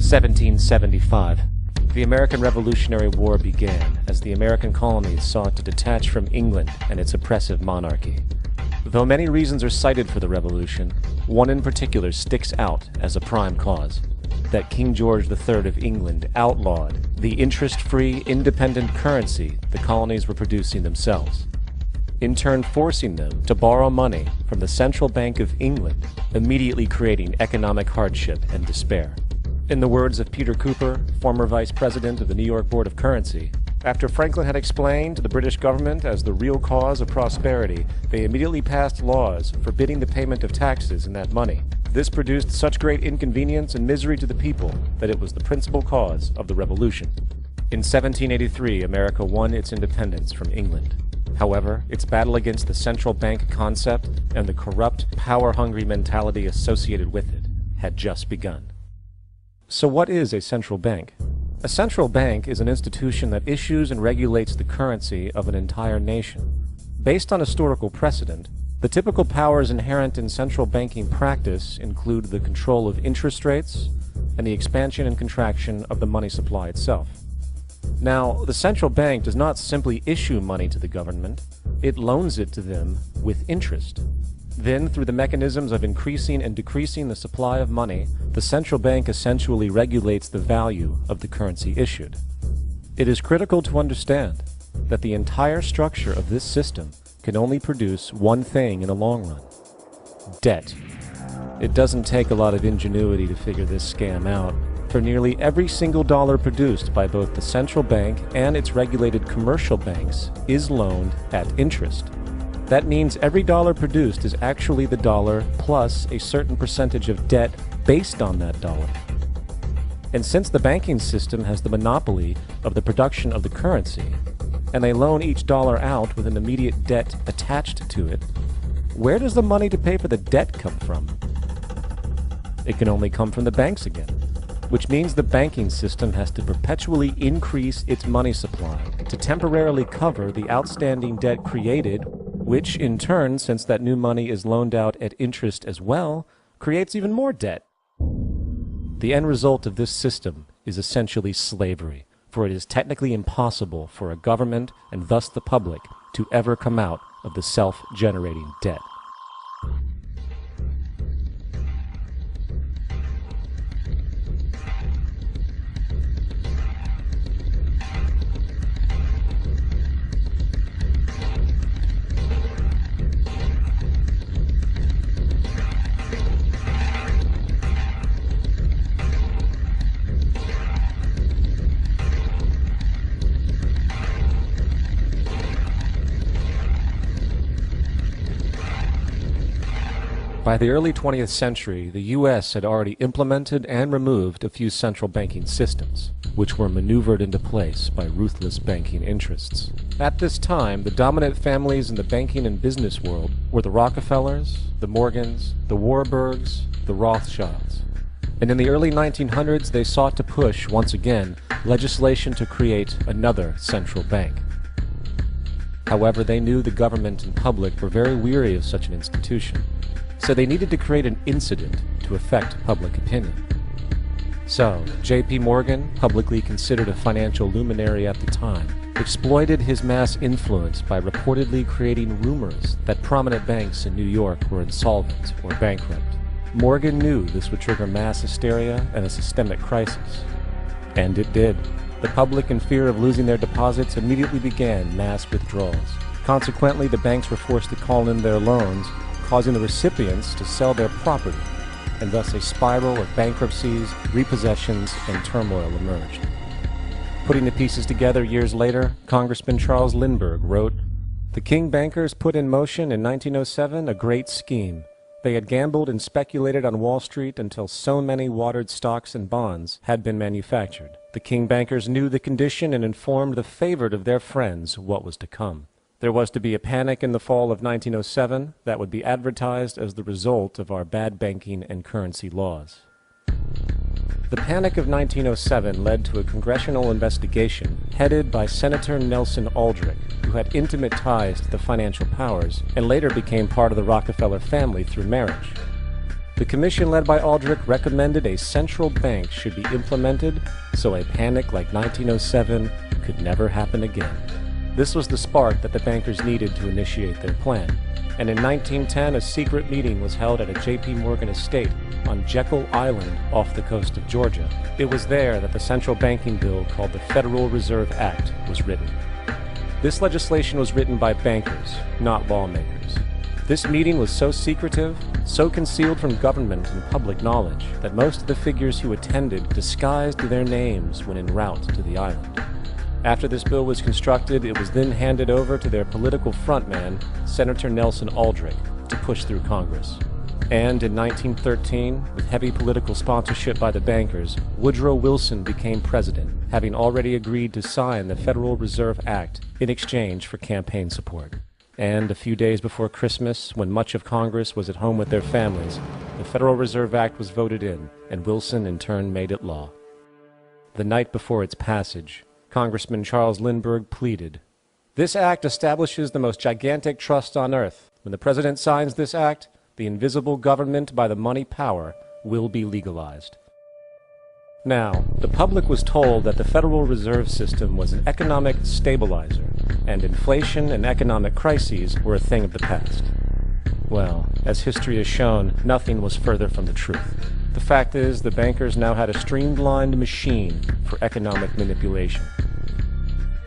1775. The American Revolutionary War began as the American colonies sought to detach from England and its oppressive monarchy. Though many reasons are cited for the revolution, one in particular sticks out as a prime cause: that King George III of England outlawed the interest-free, independent currency the colonies were producing themselves, in turn forcing them to borrow money from the Central Bank of England, immediately creating economic hardship and despair. In the words of Peter Cooper, former vice president of the New York Board of Currency, after Franklin had explained the British government as the real cause of prosperity, they immediately passed laws forbidding the payment of taxes in that money. This produced such great inconvenience and misery to the people that it was the principal cause of the Revolution. In 1783, America won its independence from England. However, its battle against the central bank concept and the corrupt, power-hungry mentality associated with it had just begun. So what is a central bank? A central bank is an institution that issues and regulates the currency of an entire nation. Based on historical precedent, the typical powers inherent in central banking practice include the control of interest rates and the expansion and contraction of the money supply itself. Now, the central bank does not simply issue money to the government, it loans it to them with interest. Then, through the mechanisms of increasing and decreasing the supply of money, the central bank essentially regulates the value of the currency issued. It is critical to understand that the entire structure of this system can only produce one thing in the long run: debt. It doesn't take a lot of ingenuity to figure this scam out, for nearly every single dollar produced by both the central bank and its regulated commercial banks is loaned at interest. That means every dollar produced is actually the dollar plus a certain percentage of debt based on that dollar. And since the banking system has the monopoly of the production of the currency, and they loan each dollar out with an immediate debt attached to it, where does the money to pay for the debt come from? It can only come from the banks again, which means the banking system has to perpetually increase its money supply to temporarily cover the outstanding debt created, which in turn, since that new money is loaned out at interest as well, creates even more debt. The end result of this system is essentially slavery, for it is technically impossible for a government, and thus the public, to ever come out of the self-generating debt. By the early 20th century, the U.S. had already implemented and removed a few central banking systems, which were maneuvered into place by ruthless banking interests. At this time, the dominant families in the banking and business world were the Rockefellers, the Morgans, the Warburgs, the Rothschilds. And in the early 1900s, they sought to push, once again, legislation to create another central bank. However, they knew the government and public were very weary of such an institution, so they needed to create an incident to affect public opinion. So, J.P. Morgan, publicly considered a financial luminary at the time, exploited his mass influence by reportedly creating rumors that prominent banks in New York were insolvent or bankrupt. Morgan knew this would trigger mass hysteria and a systemic crisis. And it did. The public, in fear of losing their deposits, immediately began mass withdrawals. Consequently, the banks were forced to call in their loans, causing the recipients to sell their property, and thus a spiral of bankruptcies, repossessions, and turmoil emerged. Putting the pieces together years later, Congressman Charles Lindbergh wrote, "The King bankers put in motion in 1907 a great scheme. They had gambled and speculated on Wall Street until so many watered stocks and bonds had been manufactured. The King bankers knew the condition and informed the favored of their friends what was to come. There was to be a panic in the fall of 1907 that would be advertised as the result of our bad banking and currency laws." The Panic of 1907 led to a congressional investigation headed by Senator Nelson Aldrich, who had intimate ties to the financial powers and later became part of the Rockefeller family through marriage. The commission led by Aldrich recommended a central bank should be implemented so a panic like 1907 could never happen again. This was the spark that the bankers needed to initiate their plan. And in 1910, a secret meeting was held at a J.P. Morgan estate on Jekyll Island off the coast of Georgia. It was there that the central banking bill called the Federal Reserve Act was written. This legislation was written by bankers, not lawmakers. This meeting was so secretive, so concealed from government and public knowledge, that most of the figures who attended disguised their names when en route to the island. After this bill was constructed, it was then handed over to their political frontman, Senator Nelson Aldrich, to push through Congress. And in 1913, with heavy political sponsorship by the bankers, Woodrow Wilson became president, having already agreed to sign the Federal Reserve Act in exchange for campaign support. And a few days before Christmas, when much of Congress was at home with their families, the Federal Reserve Act was voted in, and Wilson in turn made it law. The night before its passage, Congressman Charles Lindbergh pleaded, "This act establishes the most gigantic trust on earth. When the President signs this act, the invisible government by the money power will be legalized." Now, the public was told that the Federal Reserve System was an economic stabilizer, and inflation and economic crises were a thing of the past. Well, as history has shown, nothing was further from the truth. The fact is, the bankers now had a streamlined machine for economic manipulation.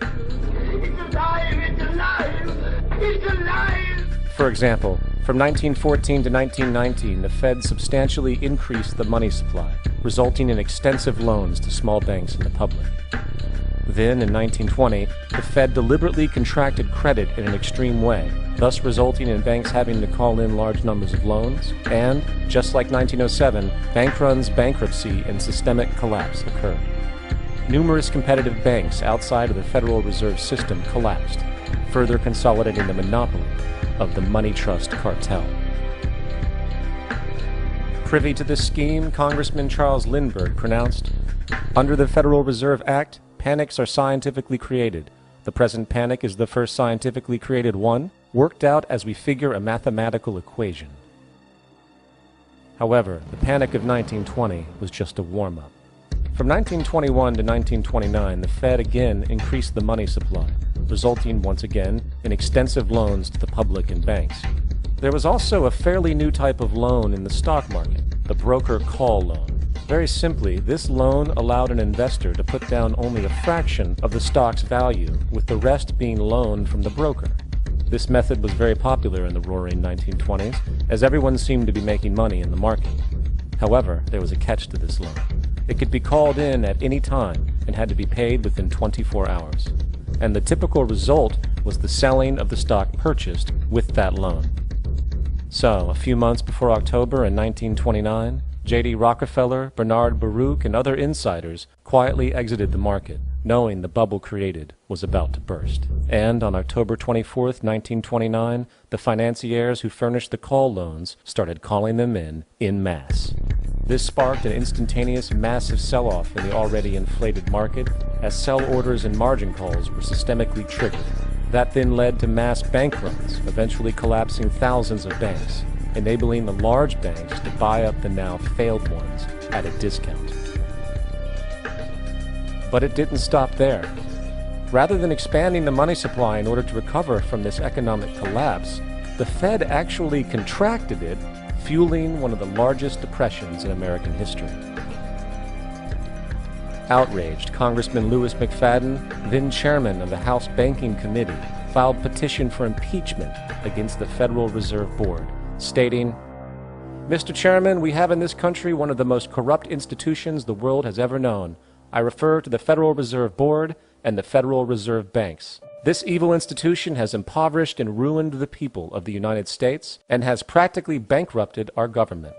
It's alive! It's alive! It's alive! For example, from 1914 to 1919, the Fed substantially increased the money supply, resulting in extensive loans to small banks and the public. Then, in 1920, the Fed deliberately contracted credit in an extreme way, thus resulting in banks having to call in large numbers of loans, and, just like 1907, bank runs, bankruptcy, and systemic collapse occurred. Numerous competitive banks outside of the Federal Reserve System collapsed, further consolidating the monopoly of the money trust cartel. Privy to this scheme, Congressman Charles Lindbergh pronounced, "Under the Federal Reserve Act, panics are scientifically created. The present panic is the first scientifically created one, worked out as we figure a mathematical equation." However, the panic of 1920 was just a warm-up. From 1921 to 1929, the Fed again increased the money supply, resulting once again in extensive loans to the public and banks. There was also a fairly new type of loan in the stock market, the broker call loan. Very simply, this loan allowed an investor to put down only a fraction of the stock's value, with the rest being loaned from the broker. This method was very popular in the roaring 1920s, as everyone seemed to be making money in the market. However, there was a catch to this loan. It could be called in at any time and had to be paid within 24 hours. And the typical result was the selling of the stock purchased with that loan. So, a few months before October in 1929, J.D. Rockefeller, Bernard Baruch, and other insiders quietly exited the market, knowing the bubble created was about to burst. And on October 24, 1929, the financiers who furnished the call loans started calling them in masse. This sparked an instantaneous massive sell-off in the already inflated market, as sell orders and margin calls were systemically triggered. That then led to mass bank runs, eventually collapsing thousands of banks, enabling the large banks to buy up the now failed ones at a discount. But it didn't stop there. Rather than expanding the money supply in order to recover from this economic collapse, the Fed actually contracted it, fueling one of the largest depressions in American history. Outraged, Congressman Louis McFadden, then chairman of the House Banking Committee, filed petition for impeachment against the Federal Reserve Board, stating, "Mr. Chairman, we have in this country one of the most corrupt institutions the world has ever known. I refer to the Federal Reserve Board and the Federal Reserve Banks. This evil institution has impoverished and ruined the people of the United States and has practically bankrupted our government.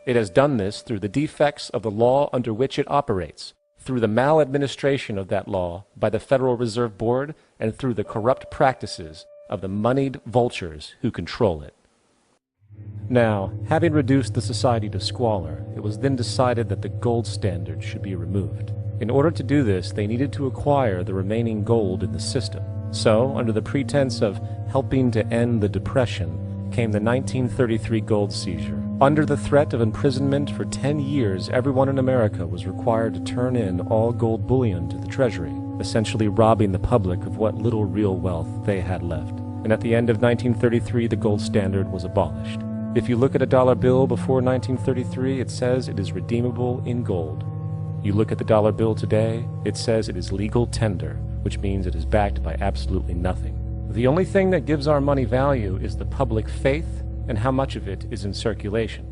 It has done this through the defects of the law under which it operates, through the maladministration of that law by the Federal Reserve Board, and through the corrupt practices of the moneyed vultures who control it." Now, having reduced the society to squalor, it was then decided that the gold standard should be removed. In order to do this, they needed to acquire the remaining gold in the system. So, under the pretense of helping to end the Depression, came the 1933 gold seizure, Under the threat of imprisonment for 10 years, everyone in America was required to turn in all gold bullion to the Treasury, essentially robbing the public of what little real wealth they had left. And at the end of 1933, the gold standard was abolished. If you look at a dollar bill before 1933, it says it is redeemable in gold. You look at the dollar bill today, it says it is legal tender, which means it is backed by absolutely nothing. The only thing that gives our money value is the public faith and how much of it is in circulation.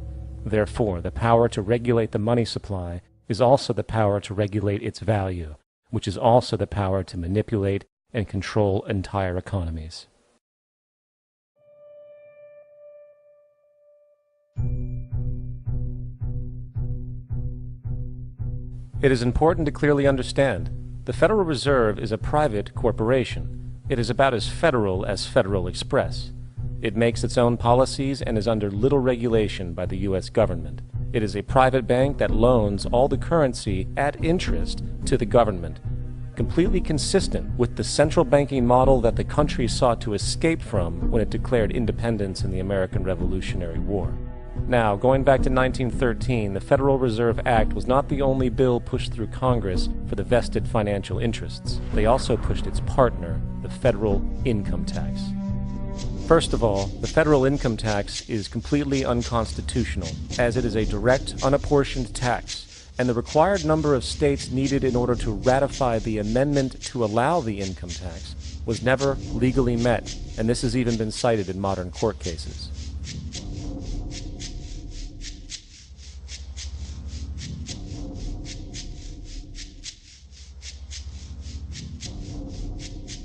Therefore, the power to regulate the money supply is also the power to regulate its value, which is also the power to manipulate and control entire economies. It is important to clearly understand, the Federal Reserve is a private corporation. It is about as Federal Express. It makes its own policies and is under little regulation by the U.S. government. It is a private bank that loans all the currency at interest to the government, completely consistent with the central banking model that the country sought to escape from when it declared independence in the American Revolutionary War. Now, going back to 1913, the Federal Reserve Act was not the only bill pushed through Congress for the vested financial interests. They also pushed its partner, the federal income tax. First of all, the federal income tax is completely unconstitutional, as it is a direct, unapportioned tax, and the required number of states needed in order to ratify the amendment to allow the income tax was never legally met, and this has even been cited in modern court cases.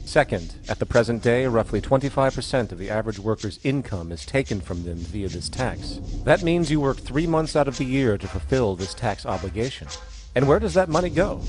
Second, at the present day, roughly 25% of the average worker's income is taken from them via this tax. That means you work 3 months out of the year to fulfill this tax obligation. And where does that money go?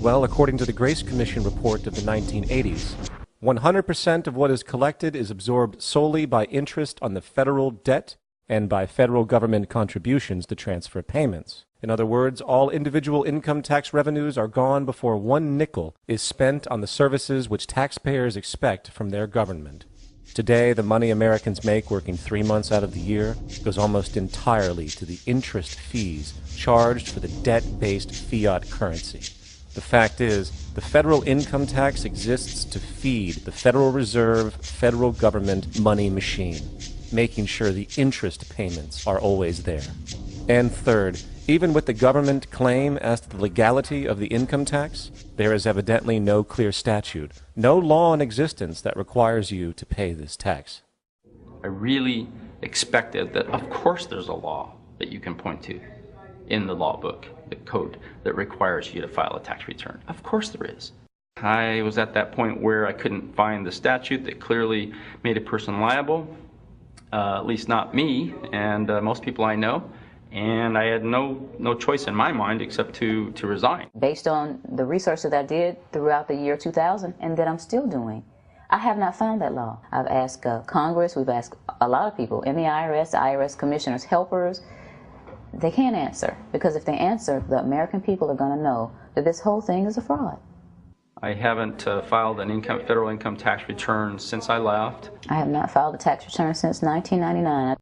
Well, according to the Grace Commission report of the 1980s, 100% of what is collected is absorbed solely by interest on the federal debt and by federal government contributions to transfer payments. In other words, all individual income tax revenues are gone before 1 nickel is spent on the services which taxpayers expect from their government. Today, the money Americans make working 3 months out of the year goes almost entirely to the interest fees charged for the debt-based fiat currency. The fact is, the federal income tax exists to feed the Federal Reserve federal government money machine, making sure the interest payments are always there. And third, even with the government claim as to the legality of the income tax, there is evidently no clear statute, no law in existence that requires you to pay this tax. I really expected that, of course, there's a law that you can point to in the law book, the code, that requires you to file a tax return. Of course there is. I was at that point where I couldn't find the statute that clearly made a person liable, at least not me and most people I know. And I had no choice in my mind except to resign. Based on the research that I did throughout the year 2000 and that I'm still doing, I have not found that law. I've asked Congress, we've asked a lot of people in the IRS commissioners, helpers. They can't answer, because if they answer, the American people are going to know that this whole thing is a fraud. I haven't filed an federal income tax return since I left. I have not filed a tax return since 1999.